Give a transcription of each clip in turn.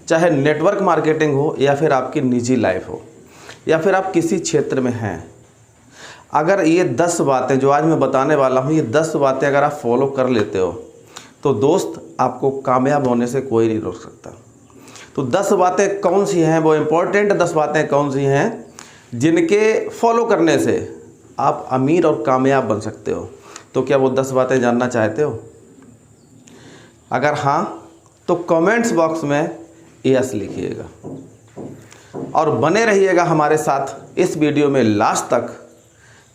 चाहे network marketing हो या फिर आपकी निजी लाइफ हो या फिर आप किसी क्षेत्र में हैं, अगर ये 10 बातें जो आज मैं बताने वाला हूँ, ये 10 बातें अगर आप फॉलो कर लेते हो तो दोस्त आपको कामयाब होने से कोई नहीं रोक सकता। तो 10 बातें कौन सी हैं, वो इम्पोर्टेंट 10 बातें कौन सी हैं जिनके फॉलो करने से आप अमीर और कामयाब बन सकते हो। तो क्या वो 10 बातें जानना चाहते हो? अगर हाँ तो कमेंट्स बॉक्स में यस लिखिएगा और बने रहिएगा हमारे साथ इस वीडियो में लास्ट तक,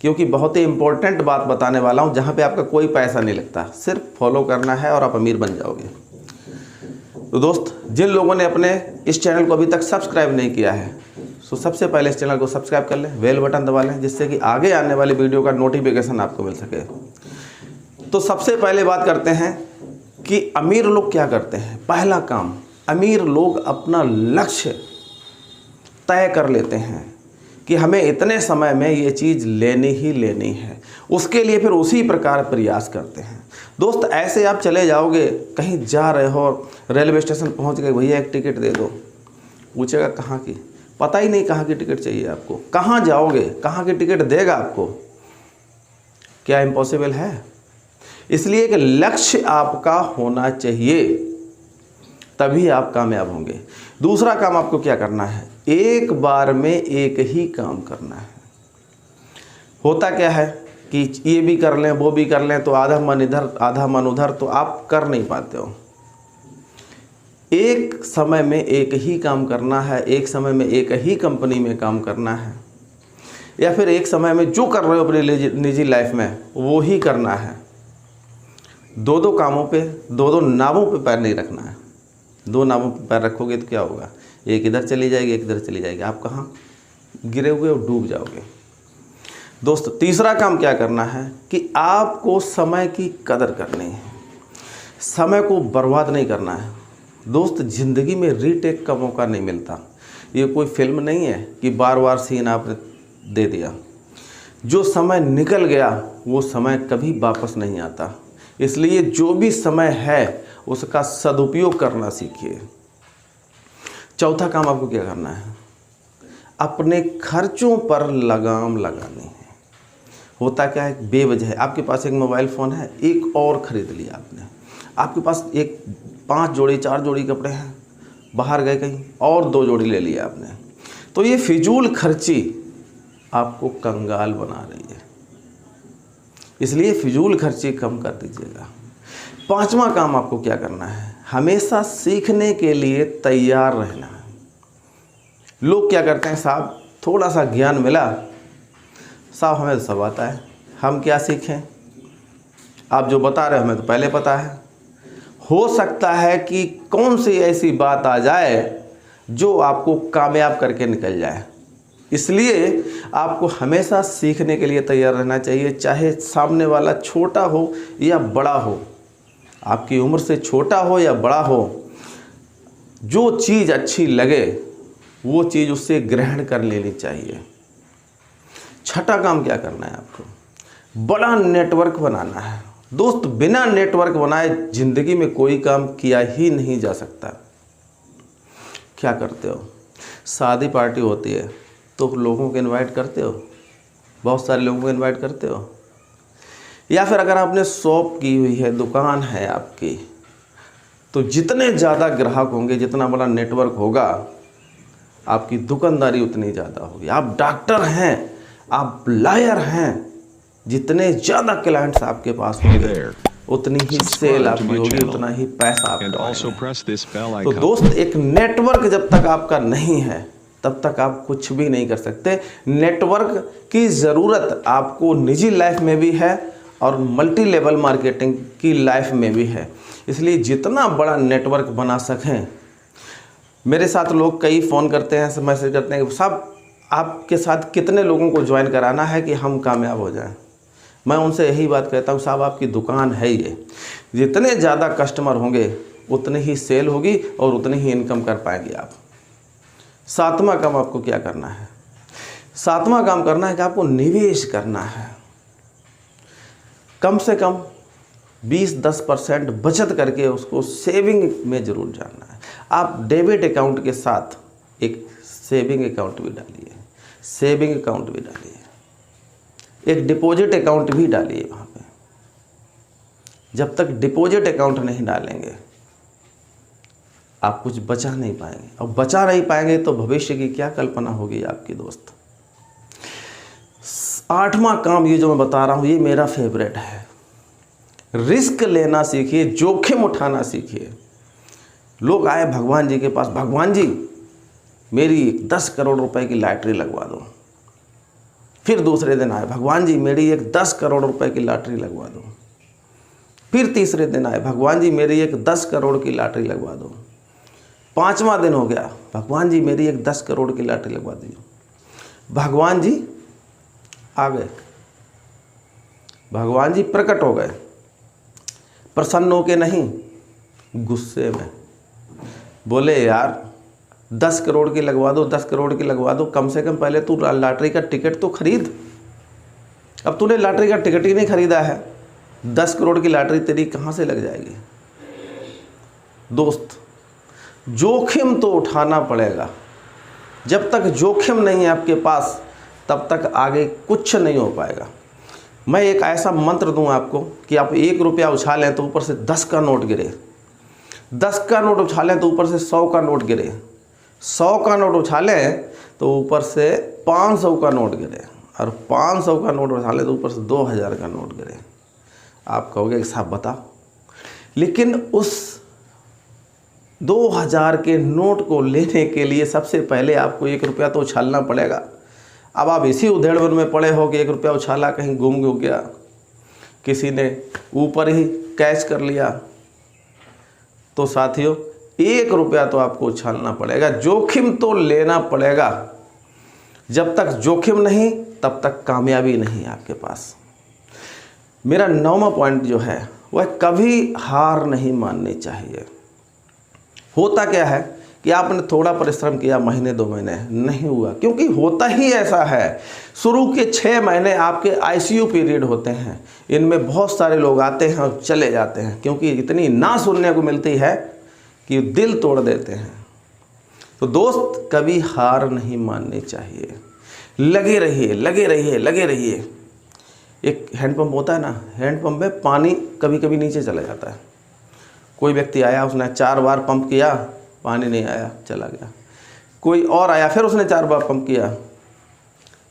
क्योंकि बहुत ही इम्पोर्टेंट बात बताने वाला हूँ जहाँ पे आपका कोई पैसा नहीं लगता, सिर्फ फॉलो करना है और आप अमीर बन जाओगे। तो दोस्त, जिन लोगों ने अपने इस चैनल को अभी तक सब्सक्राइब नहीं किया है तो सबसे पहले इस चैनल को सब्सक्राइब कर लें, बेल बटन दबा लें, जिससे कि आगे आने वाली वीडियो का नोटिफिकेशन आपको मिल सके। तो सबसे पहले बात करते हैं कि अमीर लोग क्या करते हैं। पहला काम, अमीर लोग अपना लक्ष्य तय कर लेते हैं कि हमें इतने समय में ये चीज़ लेनी ही लेनी है, उसके लिए फिर उसी प्रकार प्रयास करते हैं। दोस्त, ऐसे आप चले जाओगे, कहीं जा रहे हो, रेलवे स्टेशन पहुंच गए, भैया एक टिकट दे दो, पूछेगा कहाँ की, पता ही नहीं कहाँ की टिकट चाहिए आपको, कहाँ जाओगे, कहाँ की टिकट देगा आपको? क्या इम्पॉसिबल है? इसलिए कि लक्ष्य आपका होना चाहिए, तभी आप कामयाब होंगे। दूसरा काम आपको क्या करना है, एक बार में एक ही काम करना है। होता क्या है कि ये भी कर लें वो भी कर लें तो आधा मन इधर आधा मन उधर, तो आप कर नहीं पाते हो। एक समय में एक ही काम करना है, एक समय में एक ही कंपनी में काम करना है, या फिर एक समय में जो कर रहे हो अपनी निजी लाइफ में वो ही करना है। दो कामों पे, दो नावों पे पैर नहीं रखना है। 2 नावों पे पैर रखोगे तो क्या होगा, एक इधर चली जाएगी एक इधर चली जाएगी, आप कहाँ गिरे हुए और डूब जाओगे। दोस्त, तीसरा काम क्या करना है कि आपको समय की कदर करनी है, समय को बर्बाद नहीं करना है। दोस्त, ज़िंदगी में रीटेक का मौका नहीं मिलता। ये कोई फिल्म नहीं है कि बार बार सीन आपने दे दिया। जो समय निकल गया वो समय कभी वापस नहीं आता, इसलिए जो भी समय है उसका सदुपयोग करना सीखिए। चौथा काम आपको क्या करना है, अपने खर्चों पर लगाम लगानी है। होता क्या है, बेवजह आपके पास एक मोबाइल फ़ोन है, एक और ख़रीद लिया आपने, आपके पास एक 5 जोड़ी 4 जोड़ी कपड़े हैं, बाहर गए कहीं और 2 जोड़ी ले लिया आपने, तो ये फिजूल खर्ची आपको कंगाल बना रही है। इसलिए फिजूल खर्ची कम कर दीजिएगा। 5वां काम आपको क्या करना है, हमेशा सीखने के लिए तैयार रहना है। लोग क्या करते हैं, साहब थोड़ा सा ज्ञान मिला, साहब हमें तो सब आता है, हम क्या सीखें, आप जो बता रहे हो हमें तो पहले पता है। हो सकता है कि कौन सी ऐसी बात आ जाए जो आपको कामयाब करके निकल जाए। इसलिए आपको हमेशा सीखने के लिए तैयार रहना चाहिए, चाहे सामने वाला छोटा हो या बड़ा हो, आपकी उम्र से छोटा हो या बड़ा हो, जो चीज़ अच्छी लगे वो चीज़ उससे ग्रहण कर लेनी चाहिए। छठा काम क्या करना है आपको, बड़ा नेटवर्क बनाना है। दोस्त, बिना नेटवर्क बनाए ज़िंदगी में कोई काम किया ही नहीं जा सकता। क्या करते हो, शादी पार्टी होती है तो लोगों को इनवाइट करते हो, बहुत सारे लोगों को इनवाइट करते हो, या फिर अगर आपने शॉप की हुई है, दुकान है आपकी, तो जितने ज़्यादा ग्राहक होंगे, जितना बड़ा नेटवर्क होगा, आपकी दुकानदारी उतनी ज़्यादा होगी। आप डॉक्टर हैं, आप लॉयर हैं, जितने ज़्यादा क्लाइंट्स आपके पास होंगे उतनी ही सेल आपकी होगी, उतना ही पैसा आपका होगा। तो दोस्त, एक नेटवर्क जब तक आपका नहीं है तब तक आप कुछ भी नहीं कर सकते। नेटवर्क की ज़रूरत आपको निजी लाइफ में भी है और मल्टी लेवल मार्केटिंग की लाइफ में भी है। इसलिए जितना बड़ा नेटवर्क बना सकें। मेरे साथ लोग कई फ़ोन करते हैं, मैसेज करते हैं कि साहब आपके साथ कितने लोगों को ज्वाइन कराना है कि हम कामयाब हो जाएं। मैं उनसे यही बात कहता हूँ, साहब आपकी दुकान है ये, जितने ज़्यादा कस्टमर होंगे उतनी ही सेल होगी और उतनी ही इनकम कर पाएंगे आप। 7वां काम आपको क्या करना है, 7वां काम करना है कि आपको निवेश करना है। कम से कम 20-10% बचत करके उसको सेविंग में ज़रूर जाना है। आप डेबिट अकाउंट के साथ एक सेविंग अकाउंट भी डालिए, सेविंग अकाउंट भी डालिए, एक डिपॉजिट अकाउंट भी डालिए वहाँ पे। जब तक डिपॉजिट अकाउंट नहीं डालेंगे आप कुछ बचा नहीं पाएंगे, और बचा नहीं पाएंगे तो भविष्य की क्या कल्पना होगी आपकी दोस्त। 8वां काम ये जो मैं बता रहा हूँ ये मेरा फेवरेट है। रिस्क लेना सीखिए, जोखिम उठाना सीखिए। लोग आए भगवान जी के पास, भगवान जी मेरी 10 करोड़ रुपए की लॉटरी लगवा दो। फिर दूसरे दिन आए, भगवान जी मेरी एक 10 करोड़ रुपए की लॉटरी लगवा दो। फिर तीसरे दिन आए, भगवान जी मेरी एक 10 करोड़ की लॉटरी लगवा दो। 5वां दिन हो गया, भगवान जी मेरी एक 10 करोड़ की लॉटरी लगवा दीजिए। भगवान जी आ गए, भगवान जी प्रकट हो गए, प्रसन्न होके नहीं, गुस्से में। बोले यार 10 करोड़ की लगवा दो, 10 करोड़ की लगवा दो, कम से कम पहले तू लॉटरी का टिकट तो खरीद। अब तूने लॉटरी का टिकट ही नहीं खरीदा है, 10 करोड़ की लॉटरी तेरी कहाँ से लग जाएगी। दोस्त जोखिम तो उठाना पड़ेगा। जब तक जोखिम नहीं है आपके पास तब तक आगे कुछ नहीं हो पाएगा। मैं एक ऐसा मंत्र दूं आपको कि आप 1 रुपया उछालें तो ऊपर से 10 का नोट गिरे, 10 का नोट उछालें तो ऊपर से 100 का नोट गिरे, 100 का नोट उछालें तो ऊपर से 500 का नोट गिरे, और 500 का नोट उछालें तो ऊपर से 2000 का नोट गिरे। आप कहोगे कि साहब बताओ, लेकिन उस 2000 के नोट को लेने के लिए सबसे पहले आपको 1 रुपया तो उछालना पड़ेगा। अब आप इसी उधेड़बुन में पड़े हो कि 1 रुपया उछाला, कहीं गुम हो गया, किसी ने ऊपर ही कैच कर लिया, तो साथियों 1 रुपया तो आपको उछालना पड़ेगा। जोखिम तो लेना पड़ेगा। जब तक जोखिम नहीं तब तक कामयाबी नहीं आपके पास। मेरा 9वां पॉइंट जो है वह कभी हार नहीं माननी चाहिए। होता क्या है कि आपने थोड़ा परिश्रम किया, महीने 2 महीने नहीं हुआ, क्योंकि होता ही ऐसा है। शुरू के 6 महीने आपके आईसीयू पीरियड होते हैं, इनमें बहुत सारे लोग आते हैं और चले जाते हैं, क्योंकि इतनी ना सुनने को मिलती है कि दिल तोड़ देते हैं। तो दोस्त कभी हार नहीं माननी चाहिए, लगे रहिए, लगे रहिए, लगे रहिए। एक हैंडपम्प होता है ना, हैंडपम्प में पानी कभी कभी नीचे चला जाता है। कोई व्यक्ति आया, उसने 4 बार पंप किया, पानी नहीं आया, चला गया। कोई और आया, फिर उसने 4 बार पंप किया,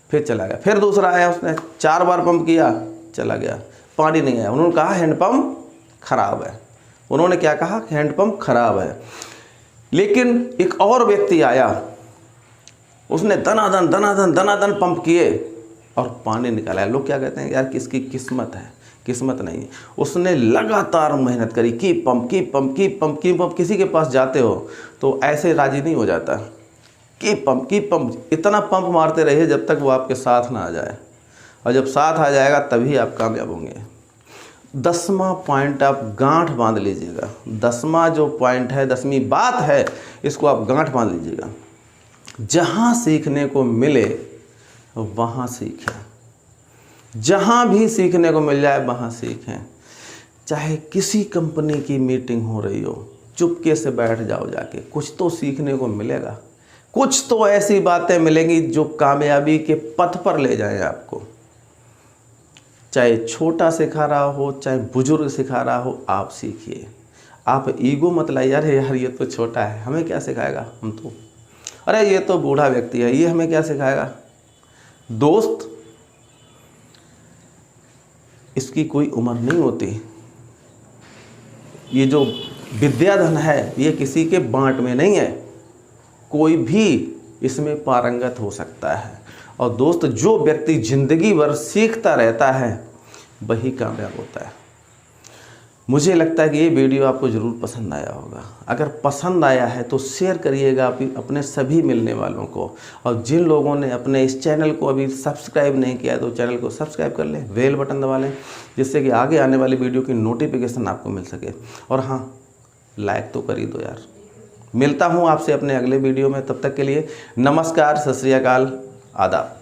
फिर चला गया। फिर दूसरा आया, उसने 4 बार पंप किया, चला गया, पानी नहीं आया। उन्होंने कहा हैंडपम्प खराब है। उन्होंने क्या कहा? हैंडपम्प खराब है। लेकिन एक और व्यक्ति आया, उसने दनादन पंप किए और पानी निकाला। लोग क्या कहते हैं, यार किसकी किस्मत है, किस्मत नहीं। उसने लगातार मेहनत करी, की पंप। किसी के पास जाते हो तो ऐसे राजी नहीं हो जाता, की पंप। इतना पंप मारते रहिए जब तक वो आपके साथ ना आ जाए, और जब साथ आ जाएगा तभी आप कामयाब होंगे। 10वां पॉइंट आप गांठ बांध लीजिएगा। 10वां जो पॉइंट है, 10वीं बात है, इसको आप गांठ बांध लीजिएगा। जहाँ सीखने को मिले वहाँ सीखें। जहाँ भी सीखने को मिल जाए वहाँ सीखें। चाहे किसी कंपनी की मीटिंग हो रही हो, चुपके से बैठ जाओ जाके, कुछ तो सीखने को मिलेगा। कुछ तो ऐसी बातें मिलेंगी जो कामयाबी के पथ पर ले जाएं आपको। चाहे छोटा सिखा रहा हो, चाहे बुजुर्ग सिखा रहा हो, आप सीखिए। आप ईगो मत लाइए, अरे यार ये तो छोटा है, हमें क्या सिखाएगा, हम तो, अरे ये तो बूढ़ा व्यक्ति है, ये हमें क्या सिखाएगा। दोस्त, इसकी कोई उम्र नहीं होती। ये जो विद्याधन है ये किसी के बांट में नहीं है, कोई भी इसमें पारंगत हो सकता है। और दोस्त, जो व्यक्ति जिंदगी भर सीखता रहता है वही कामयाब होता है। मुझे लगता है कि ये वीडियो आपको ज़रूर पसंद आया होगा। अगर पसंद आया है तो शेयर करिएगा अपने सभी मिलने वालों को, और जिन लोगों ने अपने इस चैनल को अभी सब्सक्राइब नहीं किया है तो चैनल को सब्सक्राइब कर लें, बेल बटन दबा लें, जिससे कि आगे आने वाली वीडियो की नोटिफिकेशन आपको मिल सके। और हाँ, लाइक तो कर ही दो यार। मिलता हूँ आपसे अपने अगले वीडियो में, तब तक के लिए नमस्कार, सत श्री अकाल, आदाब।